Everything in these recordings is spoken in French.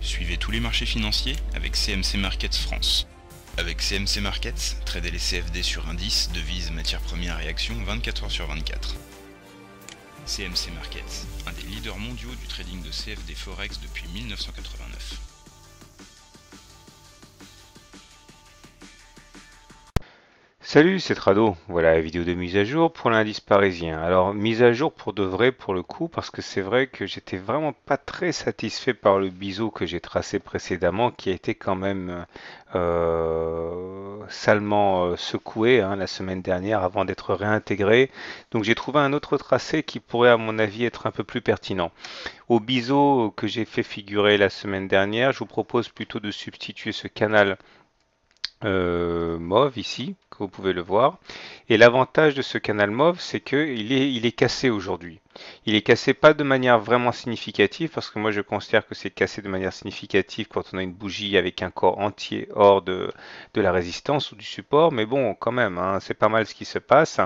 Suivez tous les marchés financiers avec CMC Markets France. Avec CMC Markets, tradez les CFD sur indices, devises, matières premières et actions 24 heures sur 24. CMC Markets, un des leaders mondiaux du trading de CFD Forex depuis 1989. Salut, c'est Trado. Voilà la vidéo de mise à jour pour l'indice parisien. Alors, mise à jour pour de vrai pour le coup, parce que c'est vrai que j'étais vraiment pas très satisfait par le biseau que j'ai tracé précédemment, qui a été quand même salement secoué la semaine dernière avant d'être réintégré. Donc j'ai trouvé un autre tracé qui pourrait à mon avis être un peu plus pertinent. Au biseau que j'ai fait figurer la semaine dernière, je vous propose plutôt de substituer ce canal mauve ici, que vous pouvez le voir. Et l'avantage de ce canal mauve, c'est qu'il est cassé aujourd'hui. Il est cassé pas de manière vraiment significative, parce que moi je considère que c'est cassé de manière significative quand on a une bougie avec un corps entier hors de la résistance ou du support, mais bon, quand même, c'est pas mal ce qui se passe.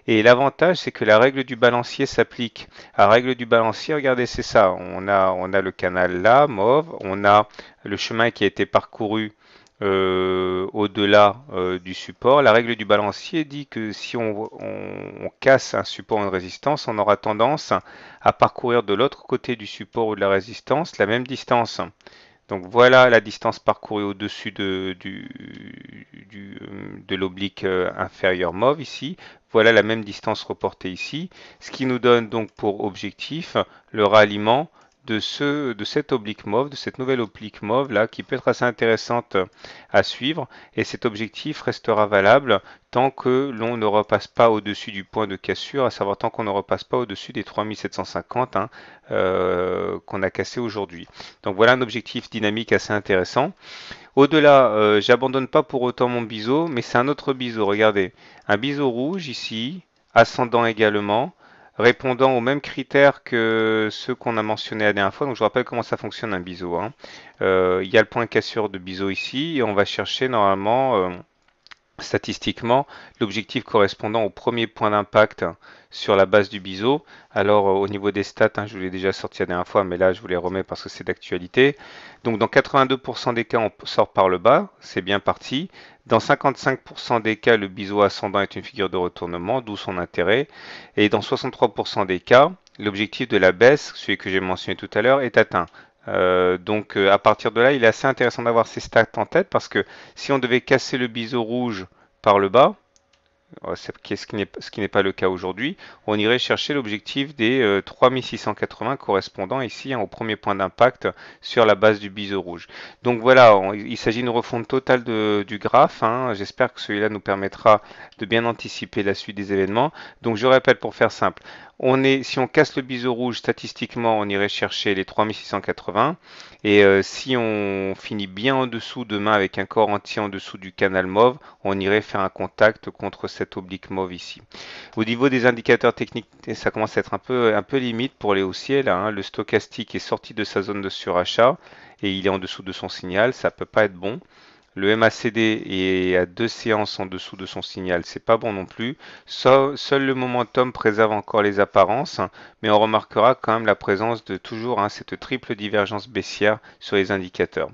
Et l'avantage, c'est que la règle du balancier s'applique. La règle du balancier, regardez, c'est ça. On a le canal là, mauve, on a le chemin qui a été parcouru au-delà du support. La règle du balancier dit que si on casse un support ou une résistance, on aura tendance à parcourir de l'autre côté du support ou de la résistance la même distance. Donc voilà la distance parcourue au-dessus de l'oblique inférieur mauve ici. Voilà la même distance reportée ici, ce qui nous donne donc pour objectif le ralliement de cette oblique mauve, de cette nouvelle oblique mauve là, qui peut être assez intéressante à suivre. Et cet objectif restera valable tant que l'on ne repasse pas au-dessus du point de cassure, à savoir tant qu'on ne repasse pas au-dessus des 3750 qu'on a cassé aujourd'hui. Donc voilà un objectif dynamique assez intéressant. Au-delà, j'abandonne pas pour autant mon biseau, mais c'est un autre biseau. Regardez, un biseau rouge ici, ascendant également, répondant aux mêmes critères que ceux qu'on a mentionnés la dernière fois. Donc je vous rappelle comment ça fonctionne un biseau. Il y a le point de cassure de biseau ici, et on va chercher normalement statistiquement l'objectif correspondant au premier point d'impact sur la base du biseau. Alors au niveau des stats, je vous l'ai déjà sorti la dernière fois, mais là je vous les remets parce que c'est d'actualité. Donc dans 82% des cas, on sort par le bas, c'est bien parti. Dans 55% des cas, le biseau ascendant est une figure de retournement, d'où son intérêt. Et dans 63% des cas, l'objectif de la baisse, celui que j'ai mentionné tout à l'heure, est atteint. Donc à partir de là, il est assez intéressant d'avoir ces stats en tête parce que si on devait casser le biseau rouge par le bas, ce qui n'est pas le cas aujourd'hui, on irait chercher l'objectif des 3680 correspondant ici au premier point d'impact sur la base du biseau rouge. Donc voilà, il s'agit d'une refonte totale du graphe. J'espère que celui-là nous permettra de bien anticiper la suite des événements. Donc je répète pour faire simple. Si on casse le biseau rouge, statistiquement, on irait chercher les 3680. Et si on finit bien en dessous demain avec un corps entier en dessous du canal mauve, on irait faire un contact contre cette oblique mauve ici. Au niveau des indicateurs techniques, ça commence à être un peu limite pour les haussiers. Là, Le stochastique est sorti de sa zone de surachat et il est en dessous de son signal. Ça peut pas être bon. Le MACD est à 2 séances en dessous de son signal, c'est pas bon non plus. Seul le momentum préserve encore les apparences, mais on remarquera quand même la présence de toujours cette triple divergence baissière sur les indicateurs.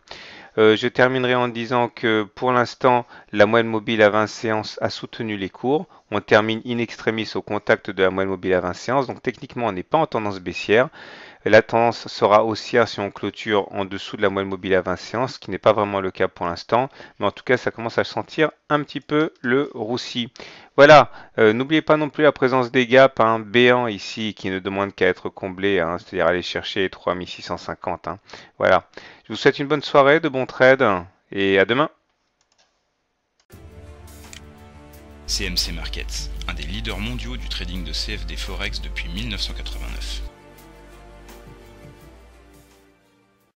Je terminerai en disant que pour l'instant, la moyenne mobile à 20 séances a soutenu les cours. On termine in extremis au contact de la moyenne mobile à 20 séances, donc techniquement on n'est pas en tendance baissière. La tendance sera haussière si on clôture en dessous de la moyenne mobile à 20 séances, ce qui n'est pas vraiment le cas pour l'instant, mais en tout cas ça commence à sentir un petit peu le roussi. Voilà, n'oubliez pas non plus la présence des gaps béants ici qui ne demandent qu'à être comblés, c'est-à-dire aller chercher les 3650. Voilà, je vous souhaite une bonne soirée, de bons trades et à demain. CMC Markets, un des leaders mondiaux du trading de CFD Forex depuis 1989.